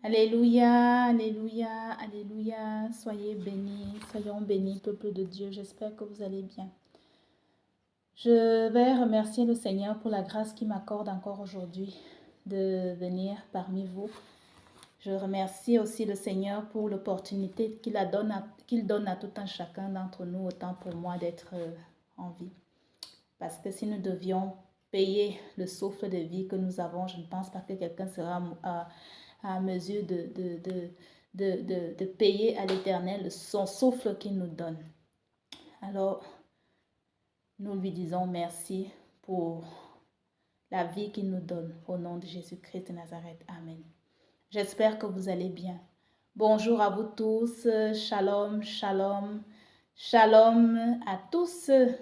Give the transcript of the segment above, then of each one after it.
Alléluia, Alléluia, Alléluia. Soyez bénis, soyons bénis, peuple de Dieu. J'espère que vous allez bien. Je vais remercier le Seigneur pour la grâce qu'il m'accorde encore aujourd'hui de venir parmi vous. Je remercie aussi le Seigneur pour l'opportunité qu'il donne à tout un chacun d'entre nous, autant pour moi d'être en vie. Parce que si nous devions payer le souffle de vie que nous avons, je ne pense pas que quelqu'un sera à mesure de payer à l'Éternel son souffle qu'il nous donne. Alors, nous lui disons merci pour la vie qu'il nous donne. Au nom de Jésus-Christ de Nazareth. Amen. J'espère que vous allez bien. Bonjour à vous tous. Shalom, shalom. Shalom à tous ceux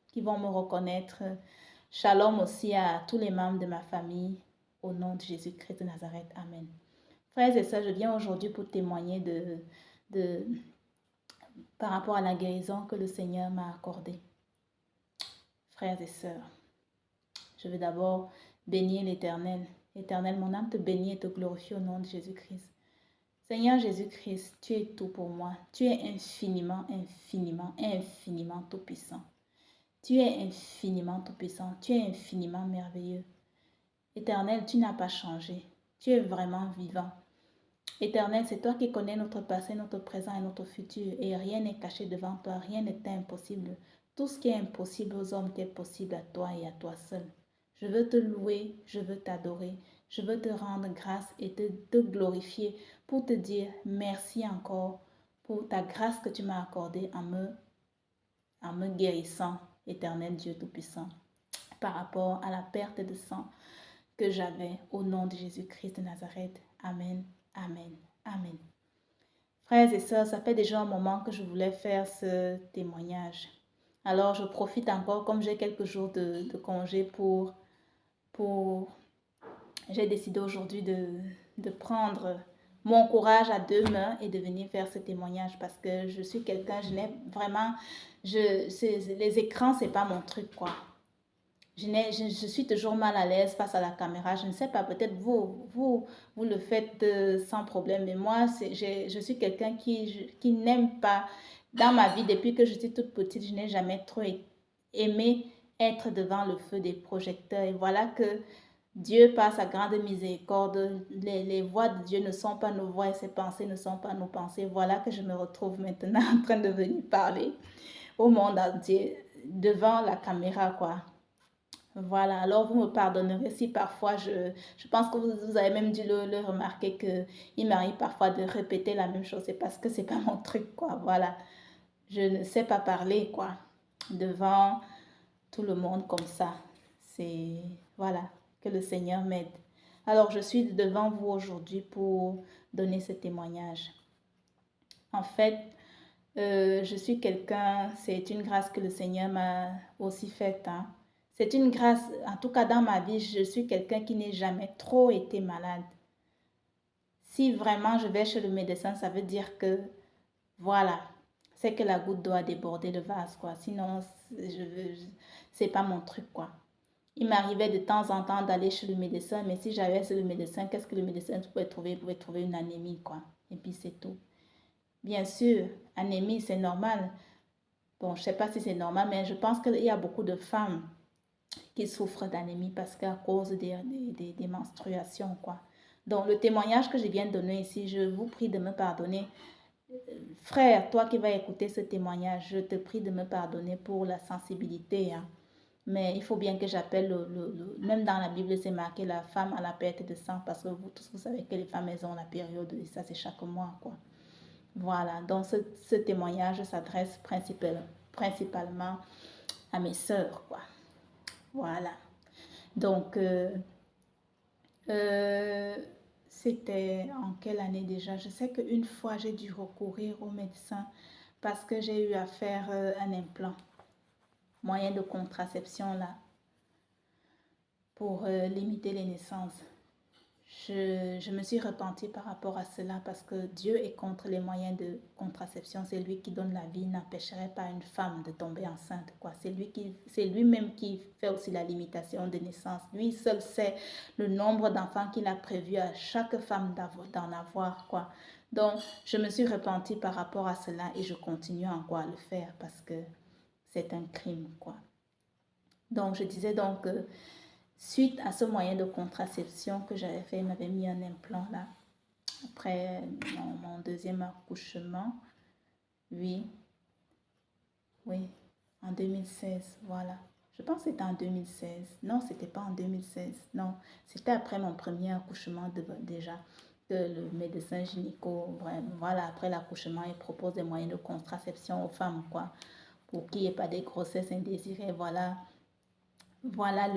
qui vont me reconnaître. Shalom aussi à tous les membres de ma famille. Au nom de Jésus-Christ de Nazareth. Amen. Frères et sœurs, je viens aujourd'hui pour témoigner par rapport à la guérison que le Seigneur m'a accordée. Frères et sœurs, je vais d'abord bénir l'Éternel. L'Éternel, mon âme te bénit et te glorifie au nom de Jésus-Christ. Seigneur Jésus-Christ, tu es tout pour moi. Tu es infiniment, infiniment, infiniment tout-puissant. Tu es infiniment tout-puissant. Tu es infiniment merveilleux. Éternel, tu n'as pas changé. Tu es vraiment vivant. Éternel, c'est toi qui connais notre passé, notre présent et notre futur. Et rien n'est caché devant toi. Rien n'est impossible. Tout ce qui est impossible aux hommes est possible à toi et à toi seul. Je veux te louer, je veux t'adorer. Je veux te rendre grâce et te glorifier pour te dire merci encore pour ta grâce que tu m'as accordée en me guérissant, Éternel Dieu Tout-Puissant, par rapport à la perte de sang que j'avais au nom de Jésus-Christ de Nazareth. Amen, amen, amen. Frères et sœurs, ça fait déjà un moment que je voulais faire ce témoignage. Alors, je profite encore, comme j'ai quelques jours de congé j'ai décidé aujourd'hui de prendre mon courage à deux mains et de venir faire ce témoignage parce que je suis quelqu'un, je n'ai vraiment, les écrans, c'est pas mon truc, quoi. Je suis toujours mal à l'aise face à la caméra. Je ne sais pas, peut-être vous le faites sans problème. Mais moi, je suis quelqu'un qui n'aime pas, dans ma vie, depuis que je suis toute petite, je n'ai jamais trop aimé être devant le feu des projecteurs. Et voilà que Dieu, par sa grande miséricorde, les voix de Dieu ne sont pas nos voix et ses pensées ne sont pas nos pensées. Voilà que je me retrouve maintenant en train de venir parler au monde entier devant la caméra, quoi. Voilà, alors vous me pardonnerez si parfois je pense que vous avez même dû le remarquer qu'il m'arrive parfois de répéter la même chose. C'est parce que c'est pas mon truc, quoi. Voilà, je ne sais pas parler, quoi, devant tout le monde comme ça. C'est, voilà, que le Seigneur m'aide. Alors, je suis devant vous aujourd'hui pour donner ce témoignage. En fait, je suis quelqu'un, c'est une grâce que le Seigneur m'a aussi faite, hein. C'est une grâce, en tout cas dans ma vie, je suis quelqu'un qui n'est jamais trop été malade. Si vraiment je vais chez le médecin, ça veut dire que, voilà, c'est que la goutte doit déborder le vase, quoi. Sinon, c'est pas mon truc, quoi. Il m'arrivait de temps en temps d'aller chez le médecin, mais si j'avais chez le médecin, qu'est-ce que le médecin pouvait trouver? Il pouvait trouver une anémie, quoi. Et puis c'est tout. Bien sûr, anémie, c'est normal. Bon, je ne sais pas si c'est normal, mais je pense qu'il y a beaucoup de femmes qui souffrent d'anémie parce qu'à cause des menstruations, quoi. Donc, le témoignage que je viens de donner ici, je vous prie de me pardonner. Frère, toi qui vas écouter ce témoignage, je te prie de me pardonner pour la sensibilité, hein. Mais il faut bien que j'appelle même dans la Bible, c'est marqué la femme à la perte de sang parce que vous tous, vous savez que les femmes, elles ont la période et ça, c'est chaque mois, quoi. Voilà, donc ce témoignage s'adresse principalement à mes sœurs, quoi. Voilà. Donc, c'était en quelle année déjà? Je sais qu'une fois, j'ai dû recourir au médecin parce que j'ai eu à faire un implant, moyen de contraception là, pour limiter les naissances. je me suis repentie par rapport à cela parce que Dieu est contre les moyens de contraception. C'est lui qui donne la vie. Il n'empêcherait pas une femme de tomber enceinte, quoi. C'est lui-même qui fait aussi la limitation de naissance. Lui seul sait le nombre d'enfants qu'il a prévu à chaque femme d'en avoir, quoi. Donc, je me suis repentie par rapport à cela et je continue encore à le faire parce que c'est un crime, quoi. Donc, je disais donc, suite à ce moyen de contraception que j'avais fait, il m'avait mis un implant là. Après mon deuxième accouchement, oui, oui, en 2016, voilà. Je pense que c'était en 2016. Non, c'était pas en 2016. Non, c'était après mon premier accouchement déjà. Que le médecin gynéco, voilà, après l'accouchement, il propose des moyens de contraception aux femmes, quoi, pour qu'il n'y ait pas de grossesses indésirées. Voilà, voilà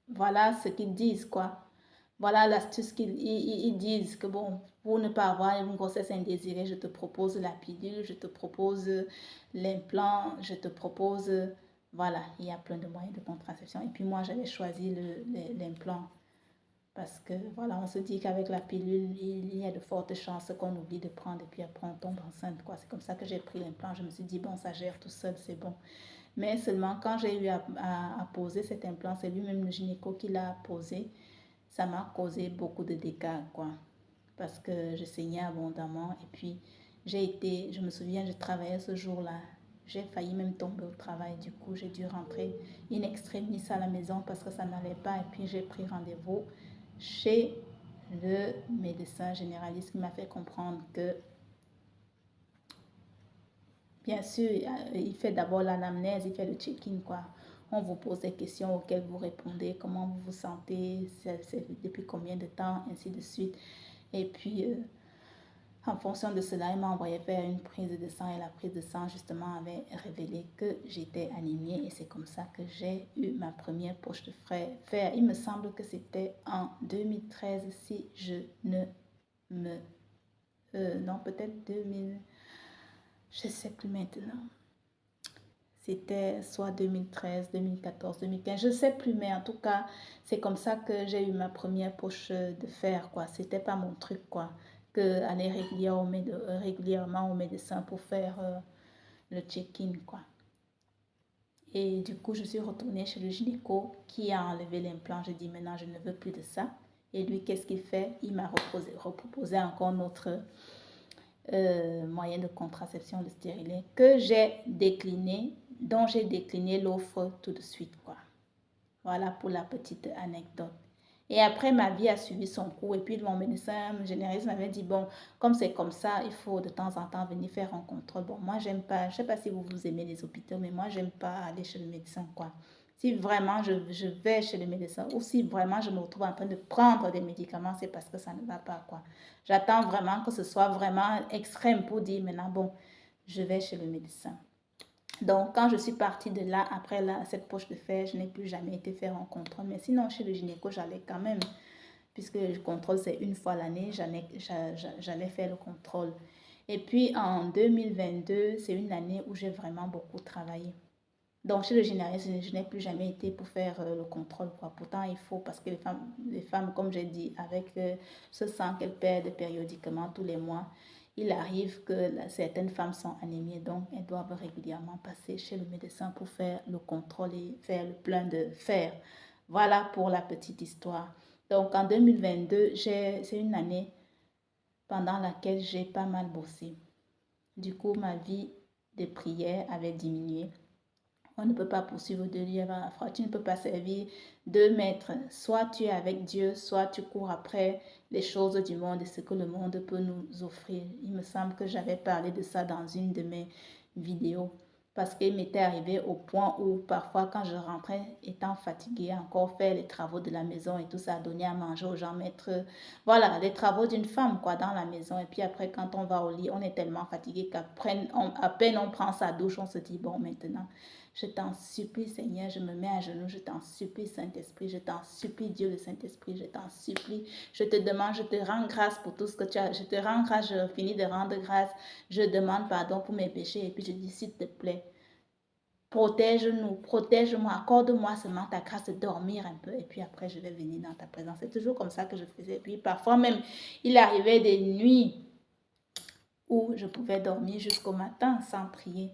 voilà ce qu'ils disent, quoi. Voilà l'astuce qu'ils disent que bon, pour ne pas avoir une grossesse indésirée, je te propose la pilule, je te propose l'implant, je te propose, voilà, il y a plein de moyens de contraception. Et puis moi, j'avais choisi l'implant parce que voilà, on se dit qu'avec la pilule, il y a de fortes chances qu'on oublie de prendre et puis après on tombe enceinte, quoi. C'est comme ça que j'ai pris l'implant. Je me suis dit, bon, ça gère tout seul, c'est bon. Mais seulement quand j'ai eu à poser cet implant, c'est lui-même le gynéco qui l'a posé. Ça m'a causé beaucoup de dégâts, quoi. Parce que je saignais abondamment. Et puis, je me souviens, je travaillais ce jour-là. J'ai failli même tomber au travail. Du coup, j'ai dû rentrer in extremis à la maison parce que ça n'allait pas. Et puis, j'ai pris rendez-vous chez le médecin généraliste qui m'a fait comprendre que bien sûr, il fait d'abord l'anamnèse, il fait le check-in, quoi. On vous pose des questions auxquelles vous répondez, comment vous vous sentez, c'est depuis combien de temps, ainsi de suite. Et puis, en fonction de cela, il m'a envoyé faire une prise de sang et la prise de sang, justement, avait révélé que j'étais anémie et c'est comme ça que j'ai eu ma première poche de fer. Il me semble que c'était en 2013, si je ne me... non, peut-être 2000... Je ne sais plus maintenant. C'était soit 2013, 2014, 2015, je ne sais plus, mais en tout cas, c'est comme ça que j'ai eu ma première poche de fer, quoi. C'était pas mon truc, quoi, que aller régulièrement au médecin pour faire le check-in, quoi. Et du coup, je suis retournée chez le gynéco qui a enlevé l'implant. J'ai dit, maintenant, je ne veux plus de ça. Et lui, qu'est-ce qu'il fait? Il m'a reproposé encore notre moyen de contraception, le stérilet, que j'ai décliné, dont j'ai décliné l'offre tout de suite, quoi. Voilà pour la petite anecdote. Et après, ma vie a suivi son cours. Et puis, mon médecin généraliste m'avait dit, bon, comme c'est comme ça, il faut de temps en temps venir faire un contrôle. Bon, moi, j'aime pas, je sais pas si vous aimez les hôpitaux, mais moi, j'aime pas aller chez le médecin, quoi. Si vraiment je vais chez le médecin ou si vraiment je me retrouve en train de prendre des médicaments, c'est parce que ça ne va pas, quoi. J'attends vraiment que ce soit vraiment extrême pour dire maintenant, bon, je vais chez le médecin. Donc, quand je suis partie de là, après cette poche de fer, je n'ai plus jamais été faire un contrôle. Mais sinon, chez le gynéco, j'allais quand même, puisque le contrôle, c'est une fois l'année, j'allais faire le contrôle. Et puis, en 2022, c'est une année où j'ai vraiment beaucoup travaillé. Donc, chez le généraliste, je n'ai plus jamais été pour faire le contrôle, quoi. Pourtant, il faut, parce que les femmes comme j'ai dit, avec ce sang qu'elles perdent périodiquement tous les mois, il arrive que certaines femmes sont anémiées, donc elles doivent régulièrement passer chez le médecin pour faire le contrôle et faire le plein de fer. Voilà pour la petite histoire. Donc, en 2022, c'est une année pendant laquelle j'ai pas mal bossé. Du coup, ma vie de prière avait diminué. On ne peut pas poursuivre deux lièvres à la fois. Tu ne peux pas servir deux maîtres. Soit tu es avec Dieu, soit tu cours après les choses du monde et ce que le monde peut nous offrir. Il me semble que j'avais parlé de ça dans une de mes vidéos. Parce qu'il m'était arrivé au point où parfois quand je rentrais étant fatiguée, encore faire les travaux de la maison et tout ça, donner à manger aux gens, mettre, voilà, les travaux d'une femme quoi dans la maison. Et puis après quand on va au lit, on est tellement fatigué qu'à peine on prend sa douche, on se dit bon maintenant. Je t'en supplie, Seigneur, je me mets à genoux, je t'en supplie, Saint-Esprit, je t'en supplie, Dieu le Saint-Esprit, je t'en supplie. Je te demande, je te rends grâce pour tout ce que tu as. Je te rends grâce, je finis de rendre grâce. Je demande pardon pour mes péchés et puis je dis, s'il te plaît, protège-nous, protège-moi, accorde-moi seulement ta grâce de dormir un peu et puis après je vais venir dans ta présence. C'est toujours comme ça que je faisais. Et puis parfois même, il arrivait des nuits où je pouvais dormir jusqu'au matin sans prier.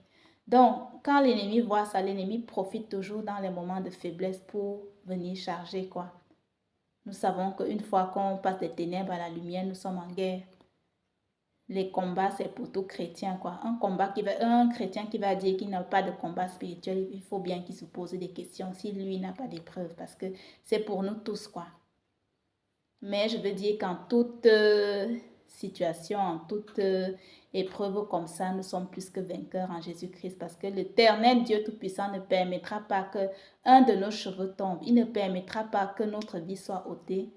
Donc, quand l'ennemi voit ça, l'ennemi profite toujours dans les moments de faiblesse pour venir charger, quoi. Nous savons qu'une fois qu'on passe des ténèbres à la lumière, nous sommes en guerre. Les combats, c'est pour tout chrétien, quoi. Un chrétien qui va dire qu'il n'a pas de combat spirituel, il faut bien qu'il se pose des questions si lui n'a pas d'épreuve, parce que c'est pour nous tous, quoi. Mais je veux dire qu'en toute situation, en toute épreuve comme ça, nous sommes plus que vainqueurs en Jésus-Christ, parce que l'Éternel Dieu Tout-Puissant ne permettra pas que un de nos cheveux tombe. Il ne permettra pas que notre vie soit ôtée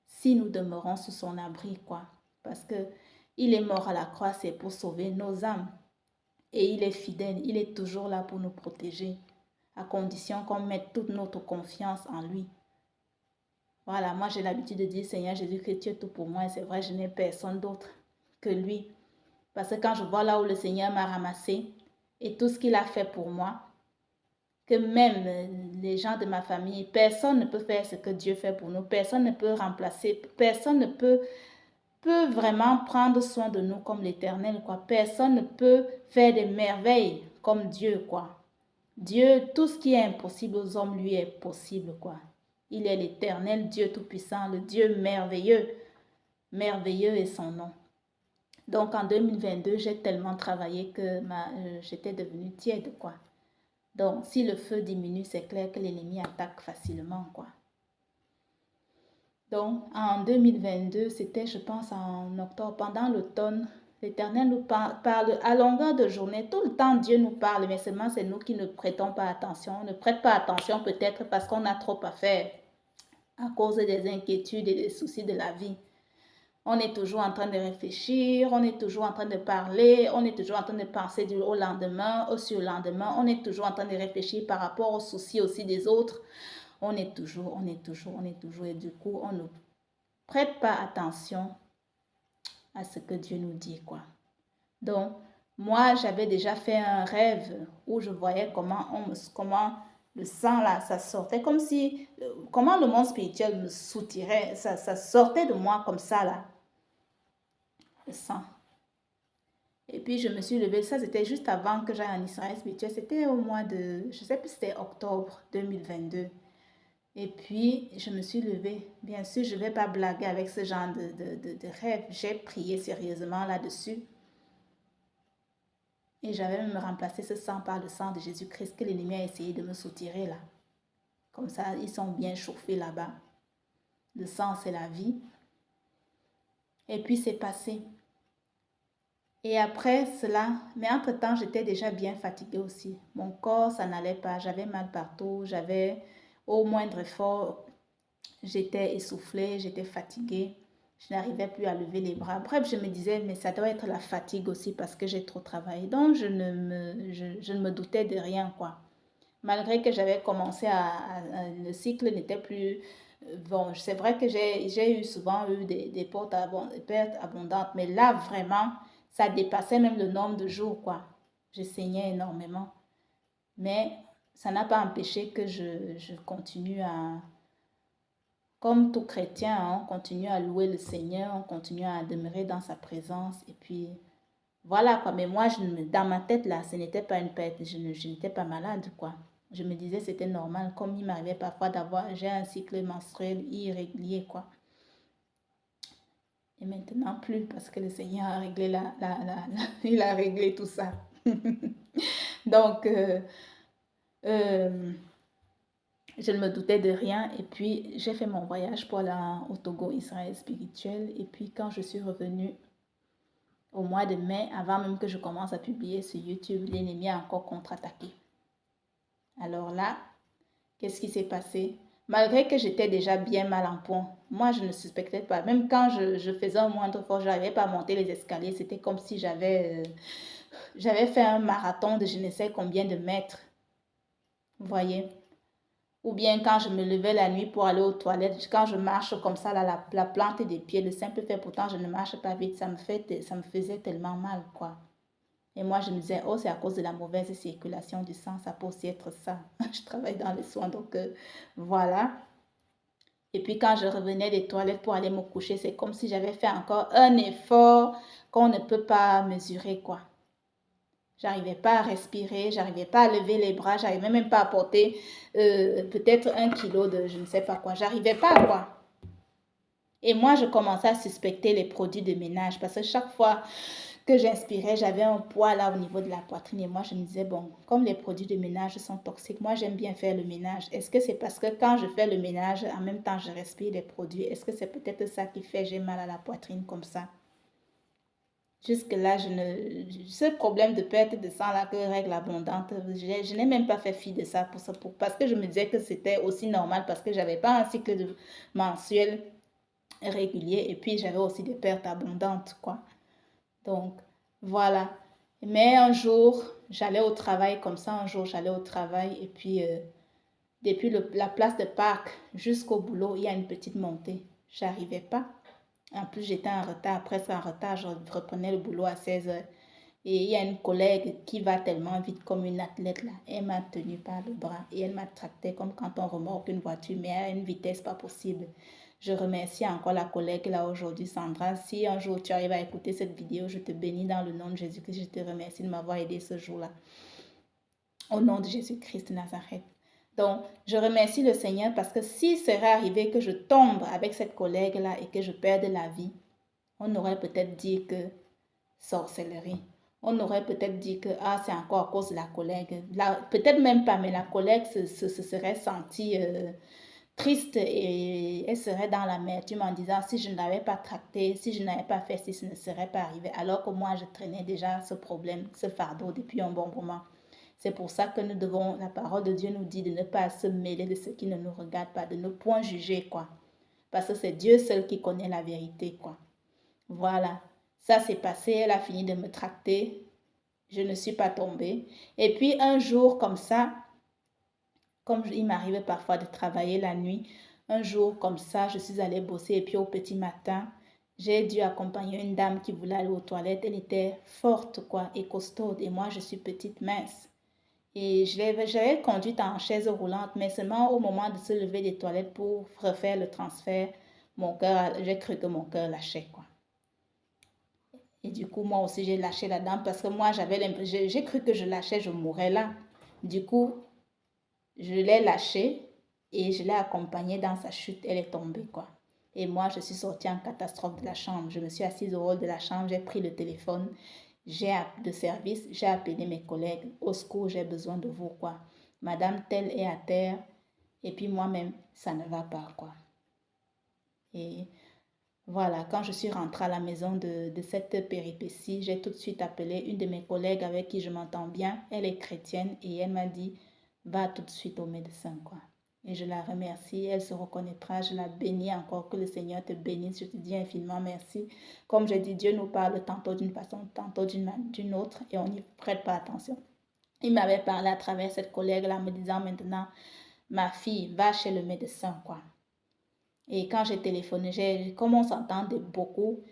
si nous demeurons sous son abri, quoi. Parce que il est mort à la croix, c'est pour sauver nos âmes. Et il est fidèle, il est toujours là pour nous protéger, à condition qu'on mette toute notre confiance en lui. Voilà, moi j'ai l'habitude de dire, Seigneur Jésus-Christ, tu es tout pour moi. Et c'est vrai, je n'ai personne d'autre que lui. Parce que quand je vois là où le Seigneur m'a ramassé et tout ce qu'il a fait pour moi, que même les gens de ma famille, personne ne peut faire ce que Dieu fait pour nous. Personne ne peut remplacer, personne ne peut vraiment prendre soin de nous comme l'Éternel, quoi. Personne ne peut faire des merveilles comme Dieu, quoi. Dieu, tout ce qui est impossible aux hommes, lui est possible, quoi. Il est l'Éternel, Dieu Tout-Puissant, le Dieu merveilleux. Merveilleux est son nom. Donc en 2022, j'ai tellement travaillé que j'étais devenue tiède, quoi. Donc si le feu diminue, c'est clair que l'ennemi attaque facilement, quoi. Donc, en 2022, c'était, je pense, en octobre, pendant l'automne, l'Éternel nous parle à longueur de journée. Tout le temps, Dieu nous parle, mais seulement c'est nous qui ne prêtons pas attention. On ne prête pas attention peut-être parce qu'on a trop à faire à cause des inquiétudes et des soucis de la vie. On est toujours en train de réfléchir, on est toujours en train de parler, on est toujours en train de penser au lendemain, au surlendemain. On est toujours en train de réfléchir par rapport aux soucis aussi des autres. On est toujours. Et du coup, on ne prête pas attention à ce que Dieu nous dit, quoi. Donc, moi, j'avais déjà fait un rêve où je voyais comment le sang, là, ça sortait, comme si, comment le monde spirituel me soutirait, ça sortait de moi comme ça, là, le sang. Et puis, je me suis levée, ça, c'était juste avant que j'aille en Israël spirituel, c'était au mois de, je sais plus, c'était octobre 2022. Et puis, je me suis levée. Bien sûr, je ne vais pas blaguer avec ce genre de rêve. J'ai prié sérieusement là-dessus. Et j'avais même remplacé ce sang par le sang de Jésus-Christ que l'ennemi a essayé de me soutirer là. Comme ça, ils sont bien chauffés là-bas. Le sang, c'est la vie. Et puis, c'est passé. Et après cela, mais entre-temps, j'étais déjà bien fatiguée aussi. Mon corps, ça n'allait pas. J'avais mal partout. J'avais au moindre effort. J'étais essoufflée, j'étais fatiguée, je n'arrivais plus à lever les bras. Bref, je me disais, mais ça doit être la fatigue aussi parce que j'ai trop travaillé. Donc, je ne me doutais de rien, quoi. Malgré que j'avais commencé le cycle n'était plus... Bon, c'est vrai que j'ai souvent eu des pertes abondantes, mais là, vraiment, ça dépassait même le nombre de jours, quoi. Je saignais énormément. Mais ça n'a pas empêché que je continue à... Comme tout chrétien, hein, on continue à louer le Seigneur, on continue à demeurer dans sa présence. Et puis, voilà quoi. Mais moi, dans ma tête, là, ce n'était pas une perte. Je n'étais pas malade, quoi. Je me disais c'était normal. Comme il m'arrivait parfois j'ai un cycle menstruel irrégulier, quoi. Et maintenant, plus, parce que le Seigneur a réglé il a réglé tout ça. Donc, je ne me doutais de rien et puis j'ai fait mon voyage pour aller au Togo, Israël spirituel. Et puis quand je suis revenue au mois de mai, avant même que je commence à publier sur YouTube, l'ennemi a encore contre-attaqué. Alors là, qu'est-ce qui s'est passé? Malgré que j'étais déjà bien mal en point, moi je ne suspectais pas. Même quand je faisais un moindre effort, je n'arrivais pas à monter les escaliers. C'était comme si j'avais fait un marathon de je ne sais combien de mètres. Vous voyez? Ou bien quand je me levais la nuit pour aller aux toilettes, quand je marche comme ça, là, la plante des pieds, le simple fait, pourtant je ne marche pas vite, ça me faisait tellement mal, quoi. Et moi, je me disais, oh, c'est à cause de la mauvaise circulation du sang, ça peut aussi être ça. Je travaille dans les soins, donc voilà. Et puis quand je revenais des toilettes pour aller me coucher, c'est comme si j'avais fait encore un effort qu'on ne peut pas mesurer, quoi. J'arrivais pas à respirer, j'arrivais pas à lever les bras, j'arrivais même pas à porter peut-être 1 kilo de je ne sais pas quoi. J'arrivais pas, quoi. Et moi, je commençais à suspecter les produits de ménage parce que chaque fois que j'inspirais, j'avais un poids là au niveau de la poitrine. Et moi, je me disais, bon, comme les produits de ménage sont toxiques, moi, j'aime bien faire le ménage. Est-ce que c'est parce que quand je fais le ménage, en même temps, je respire les produits? Est-ce que c'est peut-être ça qui fait j'ai mal à la poitrine comme ça? Jusque-là, ce problème de perte de sang là que règle abondante, je n'ai même pas fait fi de ça, parce que je me disais que c'était aussi normal parce que j'avais pas un cycle mensuel régulier et puis j'avais aussi des pertes abondantes, quoi. Donc, voilà. Mais un jour, j'allais au travail comme ça, un jour, j'allais au travail et puis depuis la place de parc jusqu'au boulot, il y a une petite montée. J'arrivais pas. En plus, j'étais en retard, presque en retard. Je reprenais le boulot à 16 heures. Et il y a une collègue qui va tellement vite comme une athlète là. Elle m'a tenu par le bras et elle m'a tracté comme quand on remorque une voiture, mais à une vitesse pas possible. Je remercie encore la collègue là aujourd'hui, Sandra. Si un jour tu arrives à écouter cette vidéo, je te bénis dans le nom de Jésus-Christ. Je te remercie de m'avoir aidé ce jour-là. Au nom de Jésus-Christ de Nazareth. Donc, je remercie le Seigneur parce que s'il serait arrivé que je tombe avec cette collègue-là et que je perde la vie, on aurait peut-être dit que sorcellerie. On aurait peut-être dit que ah, c'est encore à cause de la collègue. Peut-être même pas, mais la collègue se serait sentie triste et elle serait dans l'amertume en disant si je ne l'avais pas tracté, si je n'avais pas fait, si ce ne serait pas arrivé. Alors que moi, je traînais déjà ce problème, ce fardeau depuis un bon moment. C'est pour ça que nous devons, la parole de Dieu nous dit de ne pas se mêler de ce qui ne nous regarde pas, de ne point juger, quoi. Parce que c'est Dieu seul qui connaît la vérité, quoi. Voilà, ça s'est passé, elle a fini de me tracter, je ne suis pas tombée. Et puis un jour comme ça, comme il m'arrivait parfois de travailler la nuit, un jour comme ça, je suis allée bosser et puis au petit matin, j'ai dû accompagner une dame qui voulait aller aux toilettes. Elle était forte, quoi, et costaude. Et moi, je suis petite, mince. Et j'avais conduite en chaise roulante, mais seulement au moment de se lever des toilettes pour refaire le transfert, j'ai cru que mon cœur lâchait, quoi. Et du coup, moi aussi, j'ai lâché la dame parce que moi, j'ai cru que je lâchais, je mourrais là. Du coup, je l'ai lâchée et je l'ai accompagnée dans sa chute. Elle est tombée, quoi. Et moi, je suis sortie en catastrophe de la chambre. Je me suis assise au hall de la chambre, j'ai pris le téléphone, j'ai appelé de service, j'ai appelé mes collègues. Au secours, j'ai besoin de vous, quoi. Madame telle est à terre. Et puis moi-même, ça ne va pas, quoi. Et voilà, quand je suis rentrée à la maison de cette péripétie, j'ai tout de suite appelé une de mes collègues avec qui je m'entends bien. Elle est chrétienne et elle m'a dit, va tout de suite au médecin, quoi. Et je la remercie, elle se reconnaîtra, je la bénis encore, que le Seigneur te bénisse, je te dis infiniment merci. Comme j'ai dit, Dieu nous parle tantôt d'une façon, tantôt d'une autre et on n'y prête pas attention. Il m'avait parlé à travers cette collègue-là, me disant maintenant, ma fille, va chez le médecin, quoi. Et quand j'ai téléphoné, comme on s'entendait beaucoup,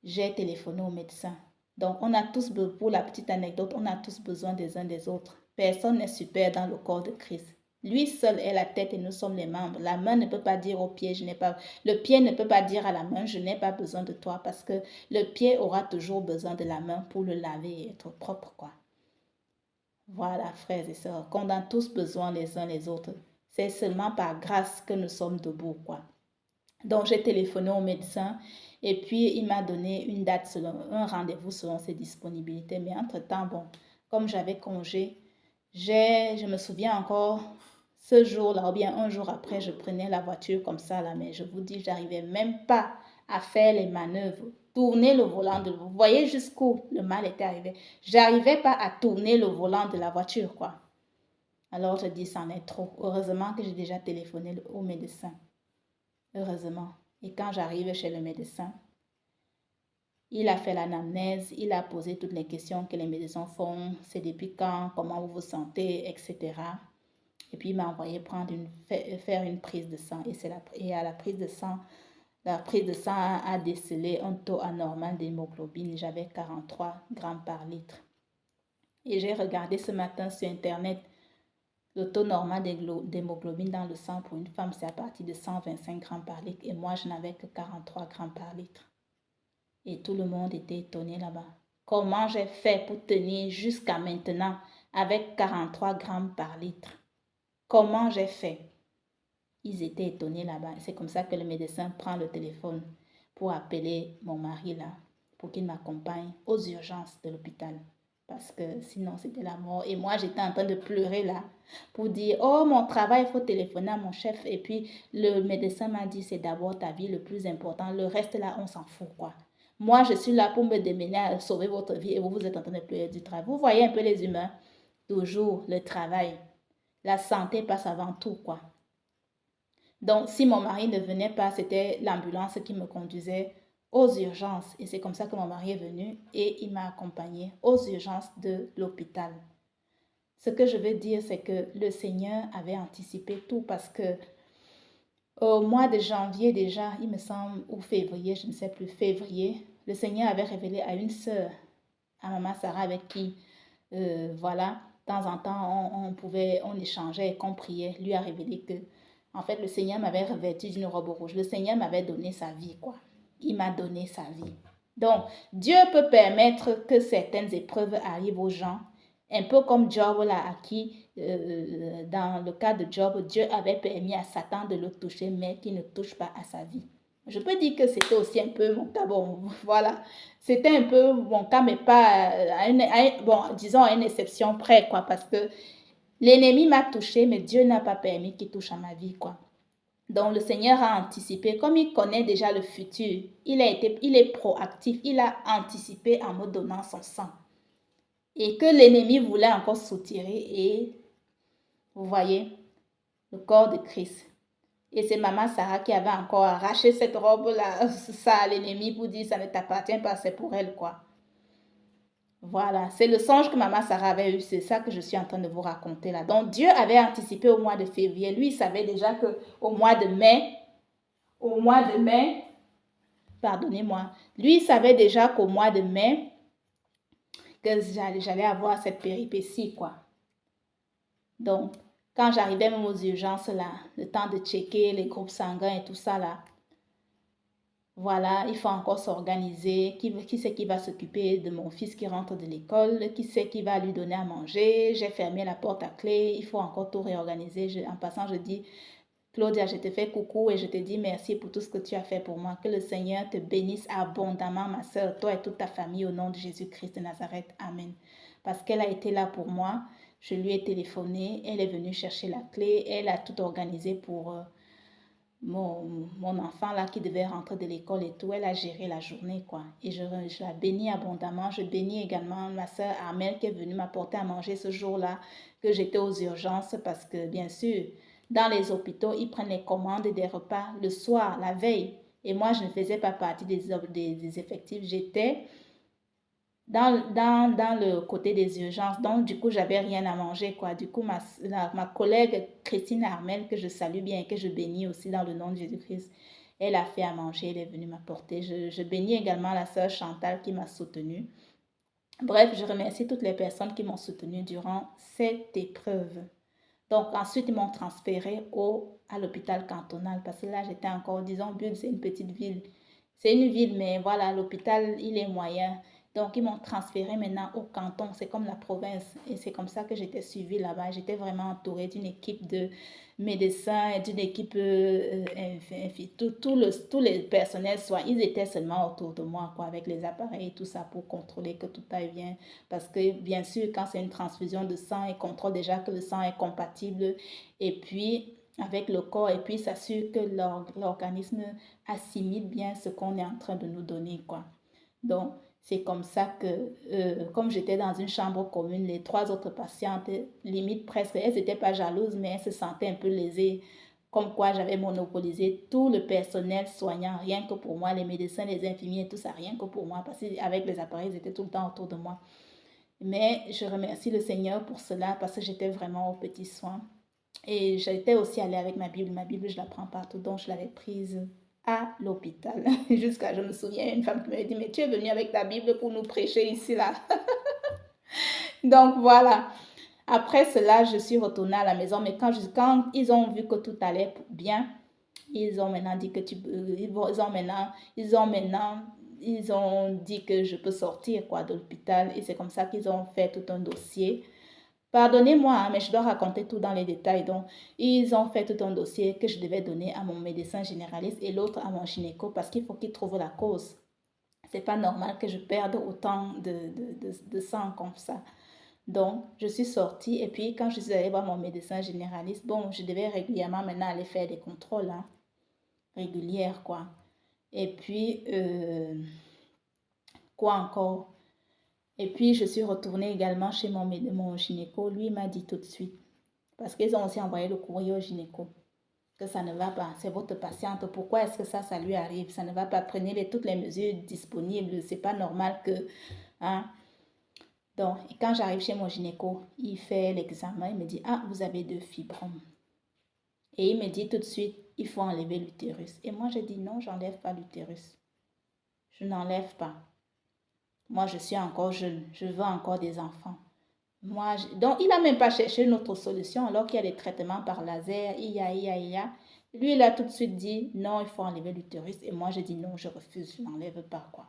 j'ai téléphoné au médecin. Donc, on a tous, pour la petite anecdote, on a tous besoin des uns des autres. Personne n'est super dans le corps de Christ. Lui seul est la tête et nous sommes les membres. La main ne peut pas dire au pied, je n'ai pas. Le pied ne peut pas dire à la main, je n'ai pas besoin de toi, parce que le pied aura toujours besoin de la main pour le laver et être propre, quoi. Voilà, frères et sœurs, qu'on a tous besoin les uns les autres. C'est seulement par grâce que nous sommes debout, quoi. Donc, j'ai téléphoné au médecin et puis il m'a donné une date, un rendez-vous selon ses disponibilités. Mais entre-temps, bon, comme j'avais congé, je me souviens encore, ce jour-là, ou bien un jour après, je prenais la voiture comme ça, là, mais je vous dis, j'arrivais même pas à faire les manœuvres, tourner le volant vous voyez jusqu'où le mal était arrivé. J'arrivais pas à tourner le volant de la voiture, quoi. Alors, je dis, c'en est trop. Heureusement que j'ai déjà téléphoné au médecin. Heureusement. Et quand j'arrive chez le médecin, il a fait l'anamnèse, il a posé toutes les questions que les médecins font, c'est depuis quand, comment vous vous sentez, etc. Et puis il m'a envoyé faire une prise de sang. Et à la prise de sang, a décelé un taux anormal d'hémoglobine. J'avais 43 grammes par litre. Et j'ai regardé ce matin sur Internet, le taux normal d'hémoglobine dans le sang pour une femme, c'est à partir de 125 grammes par litre. Et moi, je n'avais que 43 grammes par litre. Et tout le monde était étonné là-bas. Comment j'ai fait pour tenir jusqu'à maintenant avec 43 grammes par litre? Comment j'ai fait? Ils étaient étonnés là-bas. C'est comme ça que le médecin prend le téléphone pour appeler mon mari là, pour qu'il m'accompagne aux urgences de l'hôpital. Parce que sinon, c'était la mort. Et moi, j'étais en train de pleurer là pour dire, oh, mon travail, il faut téléphoner à mon chef. Et puis, le médecin m'a dit, c'est d'abord ta vie le plus important. Le reste là, on s'en fout, quoi. Moi, je suis là pour me démener à sauver votre vie et vous, vous êtes en train de pleurer du travail. Vous voyez un peu les humains. Toujours le travail. La santé passe avant tout, quoi. Donc, si mon mari ne venait pas, c'était l'ambulance qui me conduisait aux urgences. Et c'est comme ça que mon mari est venu et il m'a accompagné aux urgences de l'hôpital. Ce que je veux dire, c'est que le Seigneur avait anticipé tout parce que au mois de janvier déjà, il me semble, ou février, je ne sais plus, février, le Seigneur avait révélé à une sœur, à maman Sarah, avec qui, voilà, de temps en temps, on échangeait et qu'on priait, lui a révélé que, en fait, le Seigneur m'avait revêtu d'une robe rouge. Le Seigneur m'avait donné sa vie, quoi. Il m'a donné sa vie. Donc, Dieu peut permettre que certaines épreuves arrivent aux gens, un peu comme Job là, à qui, dans le cas de Job, Dieu avait permis à Satan de le toucher, mais qui ne touche pas à sa vie. Je peux dire que c'était aussi un peu mon cas. Bon, voilà. C'était un peu mon cas, mais pas bon, disons à une exception près, quoi, parce que l'ennemi m'a touché, mais Dieu n'a pas permis qu'il touche à ma vie, quoi. Donc, le Seigneur a anticipé, comme il connaît déjà le futur, il est proactif, il a anticipé en me donnant son sang. Et que l'ennemi voulait encore soutirer, et vous voyez, le corps de Christ. Et c'est maman Sarah qui avait encore arraché cette robe-là, ça à l'ennemi pour dire ça ne t'appartient pas, c'est pour elle, quoi. Voilà, c'est le songe que maman Sarah avait eu, c'est ça que je suis en train de vous raconter là. Donc Dieu avait anticipé au mois de février, lui il savait déjà que au mois de mai, pardonnez-moi, lui il savait déjà qu'au mois de mai, que j'allais avoir cette péripétie, quoi. Donc, quand j'arrivais même aux urgences là, le temps de checker les groupes sanguins et tout ça là, voilà, il faut encore s'organiser. Qui c'est qui va s'occuper de mon fils qui rentre de l'école? Qui c'est qui va lui donner à manger? J'ai fermé la porte à clé. Il faut encore tout réorganiser. En passant, je dis, Claudia, je te fais coucou et je te dis merci pour tout ce que tu as fait pour moi. Que le Seigneur te bénisse abondamment, ma soeur, toi et toute ta famille, au nom de Jésus-Christ de Nazareth. Amen. Parce qu'elle a été là pour moi. Je lui ai téléphoné. Elle est venue chercher la clé. Elle a tout organisé pour mon enfant là qui devait rentrer de l'école et tout, elle a géré la journée, quoi. Et je la bénis abondamment. Je bénis également ma soeur Armelle qui est venue m'apporter à manger ce jour-là que j'étais aux urgences parce que bien sûr, dans les hôpitaux, ils prennent les commandes des repas le soir, la veille. Et moi, je ne faisais pas partie des effectifs. J'étais dans le côté des urgences. Donc, du coup, j'avais rien à manger, quoi. Du coup, ma collègue Christine Armel, que je salue bien et que je bénis aussi dans le nom de Jésus-Christ, elle a fait à manger, elle est venue m'apporter. Je bénis également la sœur Chantal qui m'a soutenue. Bref, je remercie toutes les personnes qui m'ont soutenue durant cette épreuve. Donc, ensuite, ils m'ont transféré à l'hôpital cantonal parce que là, j'étais encore, disons, Bulle, c'est une petite ville. C'est une ville, mais voilà, l'hôpital, il est moyen. Donc, ils m'ont transféré maintenant au canton. C'est comme la province. Et c'est comme ça que j'étais suivie là-bas. J'étais vraiment entourée d'une équipe de médecins et d'une équipe, tous les personnels, soit ils étaient seulement autour de moi, quoi, avec les appareils et tout ça pour contrôler que tout aille bien. Parce que, bien sûr, quand c'est une transfusion de sang, ils contrôlent déjà que le sang est compatible. Et puis, avec le corps, et puis s'assure que l'organisme assimile bien ce qu'on est en train de nous donner, quoi. Donc, c'est comme ça que, comme j'étais dans une chambre commune, les trois autres patientes, limite presque, elles n'étaient pas jalouses, mais elles se sentaient un peu lésées, comme quoi j'avais monopolisé tout le personnel soignant, rien que pour moi, les médecins, les infirmiers, tout ça, rien que pour moi, parce qu'avec les appareils, ils étaient tout le temps autour de moi. Mais je remercie le Seigneur pour cela, parce que j'étais vraiment aux petits soins. Et j'étais aussi allée avec ma Bible. Ma Bible, je la prends partout, donc je l'avais prise à l'hôpital. Jusqu'à, je me souviens, une femme qui m'avait dit, mais tu es venue avec ta Bible pour nous prêcher ici, là. Donc voilà. Après cela, je suis retournée à la maison, mais quand ils ont vu que tout allait bien, ils ont maintenant dit que ils ont dit que je peux sortir quoi de l'hôpital et c'est comme ça qu'ils ont fait tout un dossier. Pardonnez-moi, hein, mais je dois raconter tout dans les détails. Donc, ils ont fait tout un dossier que je devais donner à mon médecin généraliste et l'autre à mon gynéco parce qu'il faut qu'il trouve la cause. C'est pas normal que je perde autant de sang comme ça. Donc, je suis sortie et puis quand je suis allée voir mon médecin généraliste, bon, je devais régulièrement maintenant aller faire des contrôles, hein, régulières, quoi. Et puis, quoi encore? Et puis, je suis retournée également chez mon gynéco. Lui, il m'a dit tout de suite, parce qu'ils ont aussi envoyé le courrier au gynéco, que ça ne va pas. C'est votre patiente. Pourquoi est-ce que ça lui arrive? Ça ne va pas. Prenez toutes les mesures disponibles. C'est pas normal que... Hein. Donc, et quand j'arrive chez mon gynéco, il fait l'examen. Il me dit, ah, vous avez 2 fibromes. Et il me dit tout de suite, il faut enlever l'utérus. Et moi, je dis, non, j'enlève pas l'utérus. Je n'enlève pas. Moi, je suis encore jeune. Je veux encore des enfants. Donc, il n'a même pas cherché une autre solution alors qu'il y a des traitements par laser, il y a. Lui, il a tout de suite dit, non, il faut enlever l'utérus. Et moi, je dis, non, je refuse, je n'enlève pas, quoi.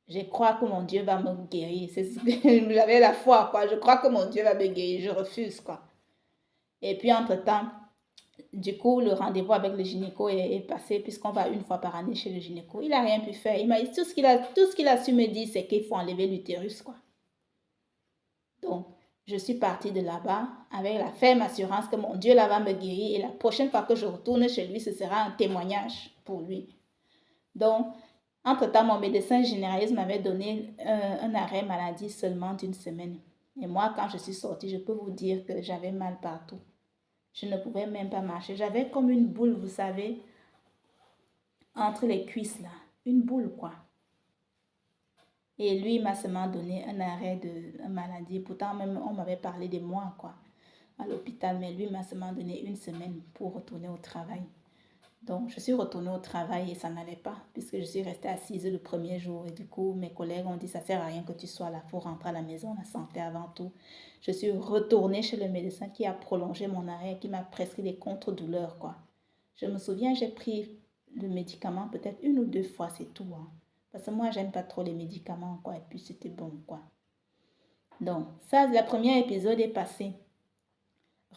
Je crois que mon Dieu va me guérir. J'avais la foi, quoi. Je crois que mon Dieu va me guérir. Je refuse, quoi. Et puis, entre-temps, du coup, le rendez-vous avec le gynéco est passé puisqu'on va 1 fois par année chez le gynéco. Il n'a rien pu faire. Tout ce qu'il a su me dire, c'est qu'il faut enlever l'utérus, quoi. Donc, je suis partie de là-bas avec la ferme assurance que mon Dieu là va me guérir et la prochaine fois que je retourne chez lui, ce sera un témoignage pour lui. Donc, entre-temps, mon médecin généraliste m'avait donné un arrêt maladie seulement d'1 semaine. Et moi, quand je suis sortie, je peux vous dire que j'avais mal partout. Je ne pouvais même pas marcher. J'avais comme une boule, vous savez, entre les cuisses là. Une boule, quoi. Et lui, il m'a seulement donné un arrêt de maladie. Pourtant, même, on m'avait parlé de moi, quoi, à l'hôpital. Mais lui, il m'a seulement donné 1 semaine pour retourner au travail. Donc, je suis retournée au travail et ça n'allait pas, puisque je suis restée assise le premier jour. Et du coup, mes collègues ont dit, ça ne sert à rien que tu sois là, il faut rentrer à la maison, la santé avant tout. Je suis retournée chez le médecin qui a prolongé mon arrêt, qui m'a prescrit des contre-douleurs, quoi. Je me souviens, j'ai pris le médicament peut-être 1 ou 2 fois, c'est tout, hein. Parce que moi, j'aime pas trop les médicaments, quoi. Et puis, c'était bon, quoi. Donc, ça, le premier épisode est passé.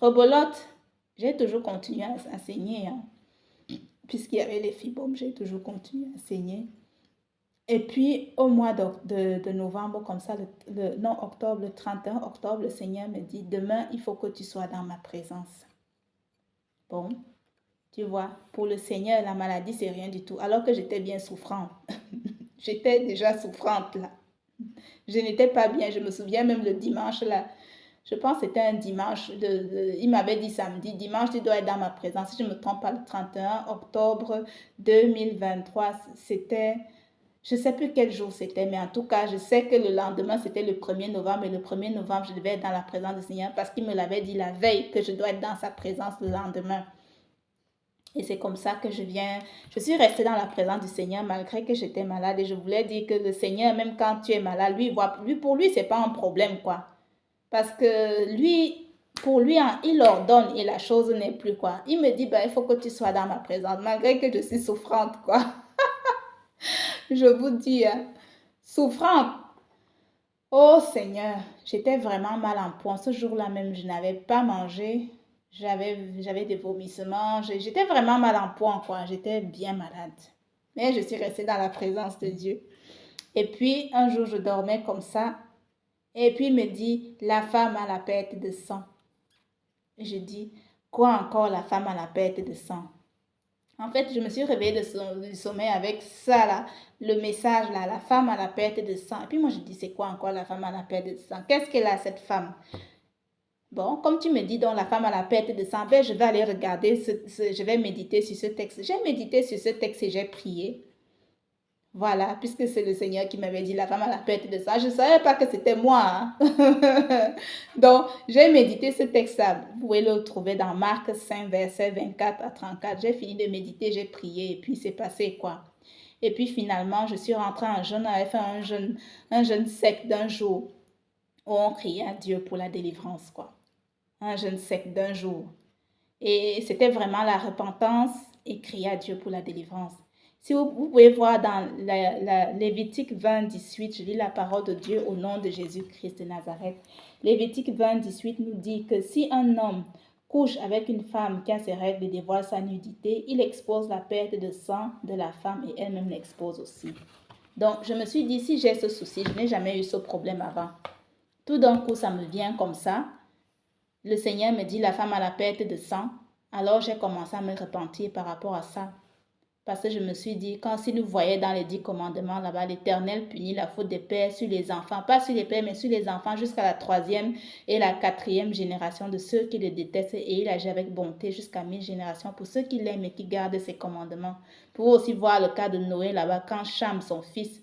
Rebolote, j'ai toujours continué à saigner, hein. Puisqu'il y avait les fibromes, j'ai toujours continué à saigner. Et puis, au mois de novembre, comme ça, non, octobre, le 31 octobre, le Seigneur me dit, demain, il faut que tu sois dans ma présence. Bon, tu vois, pour le Seigneur, la maladie, c'est rien du tout. Alors que j'étais bien souffrante. J'étais déjà souffrante, là. Je n'étais pas bien. Je me souviens même le dimanche, là. Je pense que c'était un dimanche. Il m'avait dit samedi, dimanche, tu dois être dans ma présence. Si je ne me trompe pas, le 31 octobre 2023, c'était... Je ne sais plus quel jour c'était, mais en tout cas, je sais que le lendemain, c'était le 1er novembre. Et le 1er novembre, je devais être dans la présence du Seigneur parce qu'il me l'avait dit la veille que je dois être dans sa présence le lendemain. Et c'est comme ça que je suis restée dans la présence du Seigneur malgré que j'étais malade. Et je voulais dire que le Seigneur, même quand tu es malade, pour lui, c'est pas un problème, quoi. Parce que lui, pour lui, hein, il ordonne et la chose n'est plus, quoi. Il me dit, il faut que tu sois dans ma présence, malgré que je suis souffrante, quoi. Je vous dis, hein, souffrante. Oh Seigneur, j'étais vraiment mal en point. Ce jour-là même, je n'avais pas mangé. J'avais des vomissements. J'étais vraiment mal en point, quoi. J'étais bien malade. Mais je suis restée dans la présence de Dieu. Et puis, un jour, je dormais comme ça. Et puis, il me dit, la femme a la perte de sang. Et je dis, quoi encore, la femme a la perte de sang? En fait, je me suis réveillée du sommeil avec ça, là, le message, là, la femme a la perte de sang. Et puis moi, je dis, c'est quoi encore la femme a la perte de sang? Qu'est-ce qu'elle a, cette femme? Bon, comme tu me dis, donc la femme a la perte de sang, je vais aller regarder, je vais méditer sur ce texte. J'ai médité sur ce texte et j'ai prié. Voilà, puisque c'est le Seigneur qui m'avait dit la femme a la perte de sang. Je ne savais pas que c'était moi. Hein? Donc, j'ai médité ce texte-là. Vous pouvez le trouver dans Marc 5, verset 24 à 34. J'ai fini de méditer, j'ai prié et puis c'est passé, quoi. Et puis finalement, je suis rentrée en jeûne, j'avais fait un jeûne sec d'1 jour. où on criait à Dieu pour la délivrance, quoi. Un jeûne sec d'un jour. Et c'était vraiment la repentance et crier à Dieu pour la délivrance. Si vous pouvez voir dans Lévitique 20, 18, je lis la parole de Dieu au nom de Jésus-Christ de Nazareth. Lévitique 20, 18 nous dit que si un homme couche avec une femme qui a ses règles et dévoile sa nudité, il expose la perte de sang de la femme et elle-même l'expose aussi. Donc, je me suis dit, si j'ai ce souci, je n'ai jamais eu ce problème avant. Tout d'un coup, ça me vient comme ça. Le Seigneur me dit, la femme a la perte de sang. Alors, j'ai commencé à me repentir par rapport à ça. Parce que je me suis dit, quand si nous voyons dans les 10 commandements là-bas, l'Éternel punit la faute des pères sur les enfants. Pas sur les pères, mais sur les enfants jusqu'à la 3e et la 4e génération de ceux qui le détestent. Et il agit avec bonté jusqu'à 1000 générations pour ceux qui l'aiment et qui gardent ses commandements. Pour aussi voir le cas de Noé là-bas, quand Cham, son fils,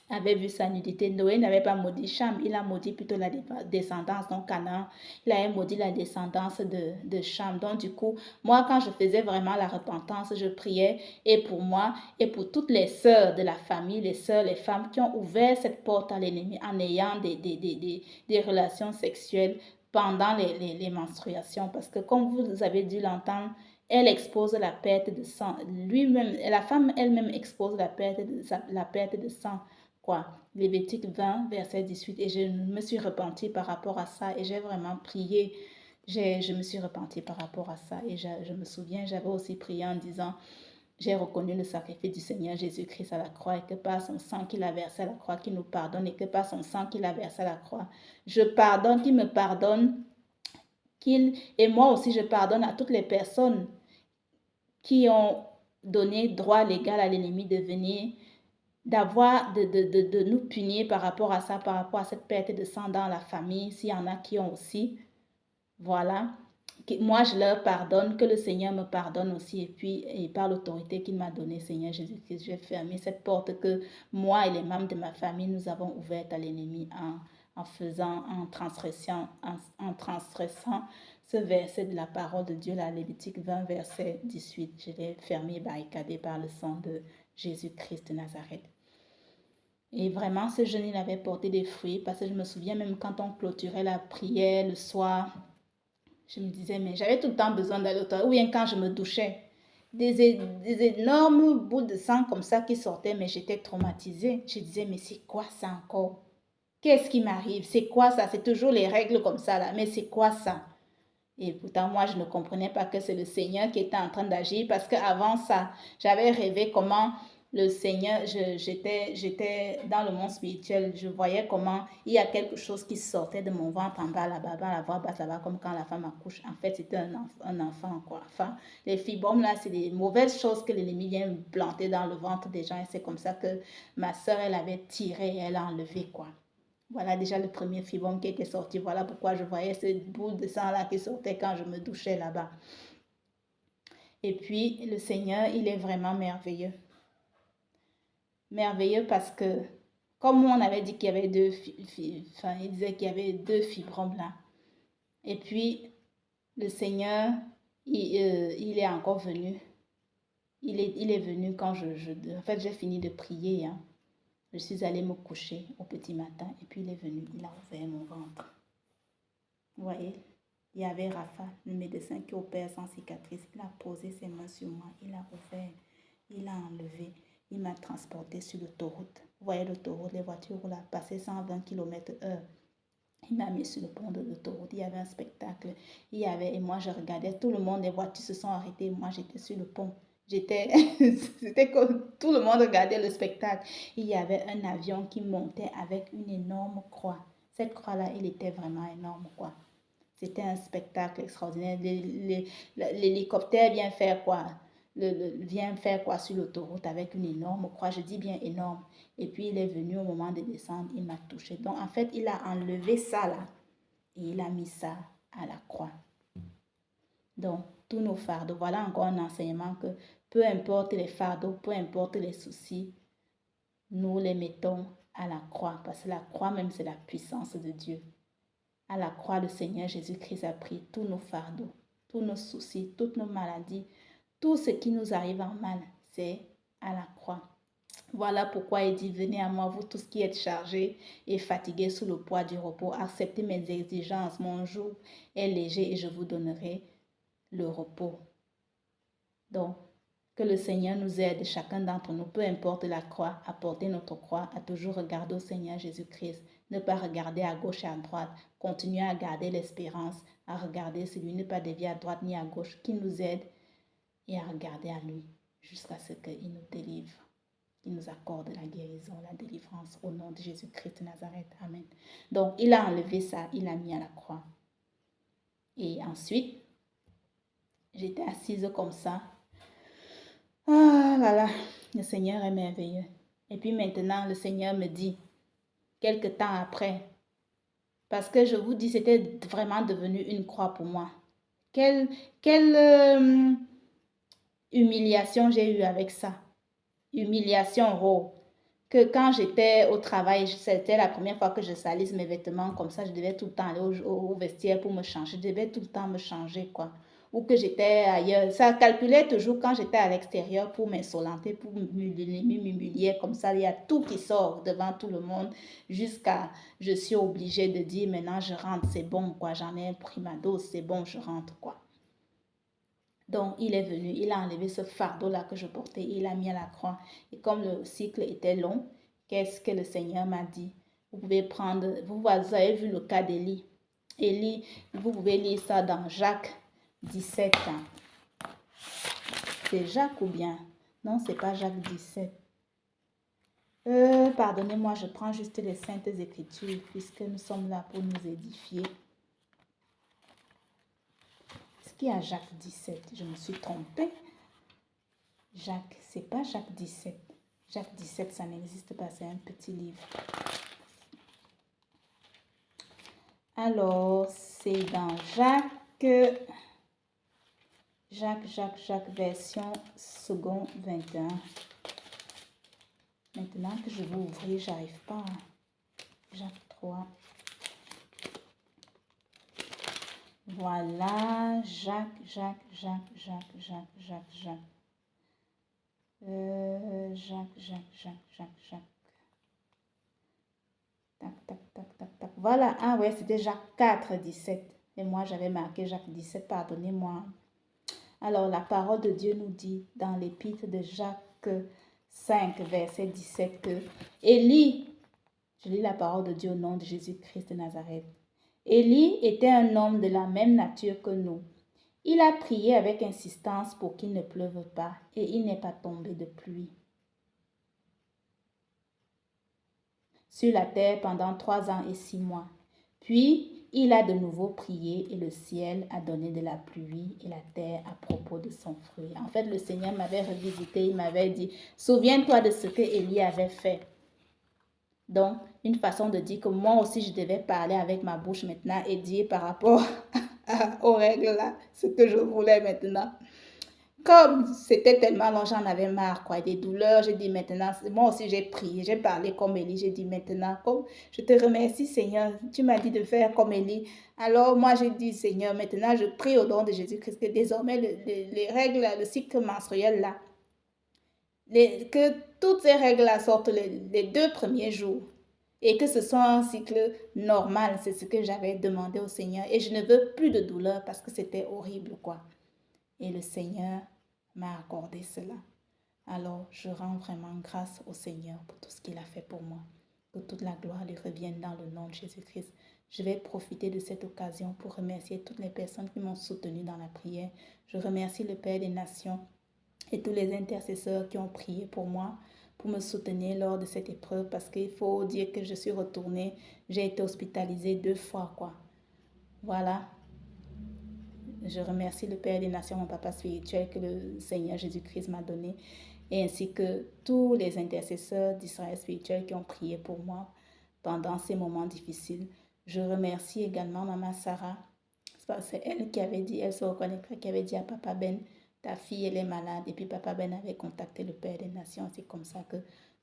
avait vu sa nudité. Noé n'avait pas maudit Cham, il a maudit plutôt la descendance, donc Canaan. Il avait maudit la descendance de Cham. Donc du coup, moi quand je faisais vraiment la repentance, je priais et pour moi et pour toutes les sœurs de la famille, les sœurs, les femmes qui ont ouvert cette porte à l'ennemi en ayant des relations sexuelles pendant les menstruations. Parce que comme vous avez dû l'entendre, elle expose la perte de sang. Lui-même, la femme elle-même expose la perte de sang. Lévitique 20, verset 18. Et je me suis repentie par rapport à ça et j'ai vraiment prié. Je me suis repentie par rapport à ça et je me souviens, j'avais aussi prié en disant, j'ai reconnu le sacrifice du Seigneur Jésus-Christ à la croix et que par son sang qu'il a versé à la croix, qu'il nous pardonne et que par son sang qu'il a versé à la croix, je pardonne, qu'il me pardonne, et moi aussi je pardonne à toutes les personnes qui ont donné droit légal à l'ennemi de venir de nous punir par rapport à ça, par rapport à cette perte de sang dans la famille, s'il y en a qui ont aussi. Voilà. Moi, je leur pardonne, que le Seigneur me pardonne aussi. Et puis, et par l'autorité qu'il m'a donnée, Seigneur Jésus-Christ, je vais fermer cette porte que moi et les membres de ma famille, nous avons ouverte à l'ennemi en transgressant ce verset de la parole de Dieu, la Lévitique 20, verset 18. Je l'ai fermé, barricadé par le sang de Jésus-Christ de Nazareth. Et vraiment, ce jeûne, il avait porté des fruits parce que je me souviens même quand on clôturait la prière le soir, je me disais, mais j'avais tout le temps besoin d'aller au toilette. Ou bien quand je me douchais, des énormes bouts de sang comme ça qui sortaient, mais j'étais traumatisée. Je disais, mais c'est quoi ça encore? Qu'est-ce qui m'arrive? C'est quoi ça? C'est toujours les règles comme ça là, mais c'est quoi ça? Et pourtant, moi, je ne comprenais pas que c'est le Seigneur qui était en train d'agir parce qu'avant ça, j'avais rêvé comment le Seigneur, j'étais dans le monde spirituel, je voyais comment il y a quelque chose qui sortait de mon ventre en bas là-bas, dans la voix basse là-bas, comme quand la femme accouche. En fait, c'était un enfant, quoi. Enfin, les fibromes là, c'est des mauvaises choses que l'ennemi vient planter dans le ventre des gens et c'est comme ça que ma soeur, elle avait tiré et elle a enlevé, quoi. Voilà déjà le premier fibrome qui était sorti. Voilà pourquoi je voyais cette boule de sang là qui sortait quand je me douchais là-bas. Et puis, le Seigneur, il est vraiment merveilleux. Merveilleux parce que, comme on avait dit qu'il y avait il disait qu'il y avait 2 fibromes là. Et puis, le Seigneur, il est encore venu. Il est venu quand en fait, j'ai fini de prier, hein. Je suis allée me coucher au petit matin et puis il est venu, il a ouvert mon ventre. Vous voyez, il y avait Rafa, le médecin qui opère sans cicatrice. Il a posé ses mains sur moi, il a ouvert, il a enlevé, il m'a transporté sur l'autoroute. Vous voyez l'autoroute, les voitures roulent à passer 120 km/h. Il m'a mis sur le pont de l'autoroute, il y avait un spectacle. Et moi je regardais, tout le monde, les voitures se sont arrêtées, moi j'étais sur le pont. C'était comme tout le monde regardait le spectacle. Il y avait un avion qui montait avec une énorme croix. Cette croix-là, elle était vraiment énorme, quoi. C'était un spectacle extraordinaire. L'hélicoptère vient faire quoi? Vient faire quoi sur l'autoroute avec une énorme croix. Je dis bien énorme. Et puis, il est venu au moment de descendre, il m'a touché. Donc, en fait, il a enlevé ça là et il a mis ça à la croix. Donc, tous nos fardeaux, voilà encore un enseignement que peu importe les fardeaux, peu importe les soucis, nous les mettons à la croix. Parce que la croix même, c'est la puissance de Dieu. À la croix, le Seigneur Jésus-Christ a pris tous nos fardeaux, tous nos soucis, toutes nos maladies, tout ce qui nous arrive en mal, c'est à la croix. Voilà pourquoi il dit, venez à moi, vous tous qui êtes chargés et fatigués sous le poids du repos, acceptez mes exigences, mon joug est léger et je vous donnerai le repos. Donc, que le Seigneur nous aide, chacun d'entre nous, peu importe la croix, à porter notre croix, à toujours regarder au Seigneur Jésus-Christ, ne pas regarder à gauche et à droite, continuer à garder l'espérance, à regarder celui, ne pas dévier à droite ni à gauche, qui nous aide et à regarder à lui jusqu'à ce qu'il nous délivre, qu'il nous accorde la guérison, la délivrance au nom de Jésus-Christ de Nazareth. Amen. Donc, il a enlevé ça, il l'a mis à la croix. Et ensuite, j'étais assise comme ça. Ah là là, le Seigneur est merveilleux. Et puis maintenant, le Seigneur me dit, quelque temps après, parce que je vous dis, c'était vraiment devenu une croix pour moi. Quelle humiliation j'ai eue avec ça. Humiliation, oh. Que quand j'étais au travail, c'était la première fois que je salisse mes vêtements comme ça, je devais tout le temps aller au vestiaire pour me changer. Je devais tout le temps me changer, quoi. Ou que j'étais ailleurs. Ça calculait toujours quand j'étais à l'extérieur pour m'insolenter, pour m'humilier comme ça. Il y a tout qui sort devant tout le monde jusqu'à je suis obligée de dire maintenant je rentre, c'est bon, quoi. J'en ai pris ma dose, c'est bon, je rentre, quoi. Donc, il est venu, il a enlevé ce fardeau-là que je portais, il l'a mis à la croix. Et comme le cycle était long, qu'est-ce que le Seigneur m'a dit? Vous pouvez prendre, vous avez vu le cas d'Élie. Élie, vous pouvez lire ça dans Jacques 17. C'est Jacques ou bien? Non, c'est pas Jacques 17. Pardonnez-moi, je prends juste les Saintes Écritures puisque nous sommes là pour nous édifier. Est-ce qu'il y a Jacques 17? Je me suis trompée. Jacques, c'est pas Jacques 17. Jacques 17, ça n'existe pas, c'est un petit livre. Alors, c'est dans Jacques, version second 21. Maintenant que je vais ouvrir, j'arrive pas. Jacques 3. Voilà, Jacques. Jacques. Tac. Voilà, ah ouais, c'était Jacques 4, 17. Et moi, j'avais marqué Jacques 17, pardonnez-moi. Alors, la parole de Dieu nous dit dans l'épître de Jacques 5, verset 17 que Élie, je lis la parole de Dieu au nom de Jésus-Christ de Nazareth. Élie était un homme de la même nature que nous. Il a prié avec insistance pour qu'il ne pleuve pas et il n'est pas tombé de pluie sur la terre pendant 3 ans et 6 mois. Puis, il a de nouveau prié et le ciel a donné de la pluie et la terre à propos de son fruit. En fait, le Seigneur m'avait revisité, il m'avait dit, souviens-toi de ce que Élie avait fait. Donc, une façon de dire que moi aussi, je devais parler avec ma bouche maintenant et dire par rapport aux règles là, ce que je voulais maintenant. Comme c'était tellement long, j'en avais marre, quoi, des douleurs, j'ai dit maintenant, moi aussi j'ai prié, j'ai parlé comme Élie, j'ai dit maintenant, comme je te remercie Seigneur, tu m'as dit de faire comme Élie. Alors moi j'ai dit Seigneur, maintenant je prie au nom de Jésus-Christ que désormais les règles, le cycle menstruel là, que toutes ces règles là sortent les 2 premiers jours. Et que ce soit un cycle normal, c'est ce que j'avais demandé au Seigneur. Et je ne veux plus de douleur parce que c'était horrible, quoi. Et le Seigneur m'a accordé cela. Alors, je rends vraiment grâce au Seigneur pour tout ce qu'il a fait pour moi. Que toute la gloire lui revienne dans le nom de Jésus-Christ. Je vais profiter de cette occasion pour remercier toutes les personnes qui m'ont soutenu dans la prière. Je remercie le Père des Nations et tous les intercesseurs qui ont prié pour moi, pour me soutenir lors de cette épreuve, parce qu'il faut dire que je suis retournée, j'ai été hospitalisée 2 fois, quoi. Voilà. Je remercie le Père des Nations, mon papa spirituel que le Seigneur Jésus-Christ m'a donné, et ainsi que tous les intercesseurs d'Israël spirituel qui ont prié pour moi pendant ces moments difficiles. Je remercie également Maman Sarah. C'est elle qui avait dit, elle se reconnaîtrait, qui avait dit à Papa Ben, ta fille, elle est malade. Et puis Papa Ben avait contacté le Père des Nations. C'est comme ça que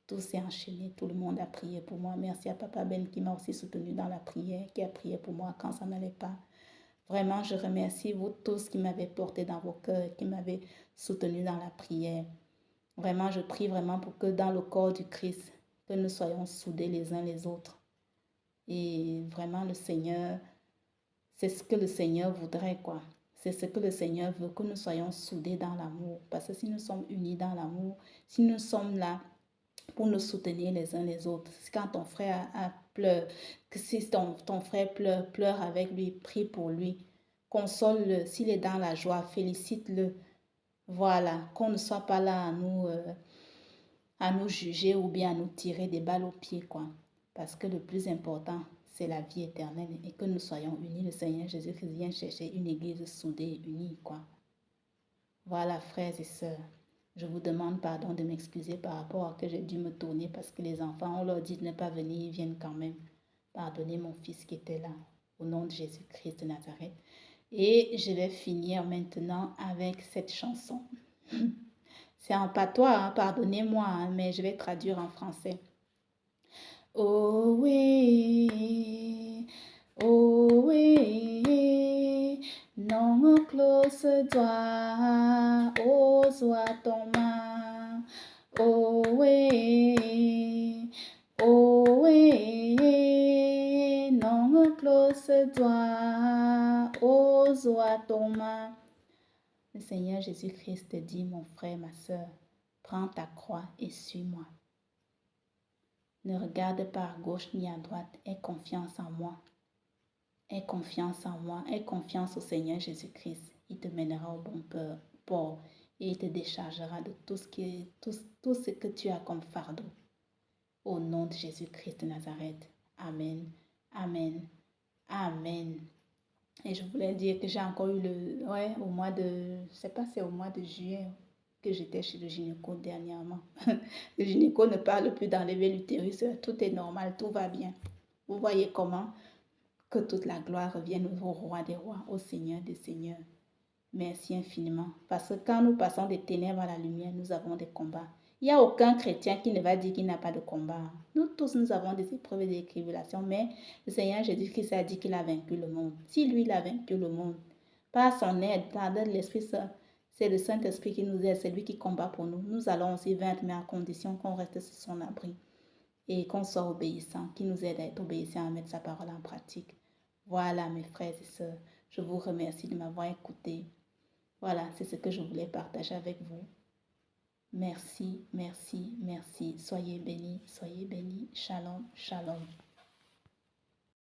tout s'est enchaîné. Tout le monde a prié pour moi. Merci à Papa Ben qui m'a aussi soutenu dans la prière, qui a prié pour moi quand ça n'allait pas. Vraiment, je remercie vous tous qui m'avez porté dans vos cœurs, qui m'avez soutenu dans la prière. Vraiment, je prie vraiment pour que dans le corps du Christ, que nous soyons soudés les uns les autres. Et vraiment, le Seigneur, c'est ce que le Seigneur voudrait, quoi. C'est ce que le Seigneur veut, que nous soyons soudés dans l'amour. Parce que si nous sommes unis dans l'amour, si nous sommes là pour nous soutenir les uns les autres, quand ton frère pleure, que si ton frère pleure avec lui, prie pour lui, console-le. S'il est dans la joie, félicite-le. Voilà, qu'on ne soit pas là à nous juger ou bien à nous tirer des balles aux pieds, quoi. Parce que le plus important, c'est la vie éternelle et que nous soyons unis. Le Seigneur Jésus-Christ vient chercher une église soudée, unie, quoi. Voilà, frères et sœurs, je vous demande pardon de m'excuser par rapport à que j'ai dû me tourner parce que les enfants, on leur dit de ne pas venir, ils viennent quand même. Pardonnez mon fils qui était là, au nom de Jésus-Christ de Nazareth. Et je vais finir maintenant avec cette chanson. C'est en patois, hein, pardonnez-moi, hein, mais je vais traduire en français. Oh oui, non close toi, oh soit ton main. Oh oui, non close toi, oh soit ton main. Le Seigneur Jésus-Christ te dit, mon frère, ma soeur, prends ta croix et suis-moi. Ne regarde pas à gauche ni à droite, aie confiance en moi. Aie confiance en moi, aie confiance au Seigneur Jésus-Christ. Il te mènera au bon port et il te déchargera de tout ce que tu as comme fardeau. Au nom de Jésus-Christ de Nazareth. Amen, amen, amen. Et je voulais dire que j'ai encore eu au mois de, je sais pas, c'est au mois de juillet que j'étais chez le gynéco dernièrement. Le gynéco ne parle plus d'enlever l'utérus, tout est normal, tout va bien. Vous voyez comment que toute la gloire revienne au roi des rois, au Seigneur des seigneurs. Merci infiniment. Parce que quand nous passons des ténèbres à la lumière, nous avons des combats. Il n'y a aucun chrétien qui ne va dire qu'il n'a pas de combat. Nous tous, nous avons des épreuves et des tribulations, mais le Seigneur Jésus-Christ a dit qu'il a vaincu le monde. Si lui, il a vaincu le monde, par son aide, par l'aide de l'Esprit Saint, c'est le Saint-Esprit qui nous aide, c'est lui qui combat pour nous. Nous allons aussi vaincre, mais à condition qu'on reste sur son abri et qu'on soit obéissant, qui nous aide à être obéissant, à mettre sa parole en pratique. Voilà, mes frères et sœurs, je vous remercie de m'avoir écouté. Voilà, c'est ce que je voulais partager avec vous. Merci, merci, merci. Soyez bénis, soyez bénis. Shalom, shalom.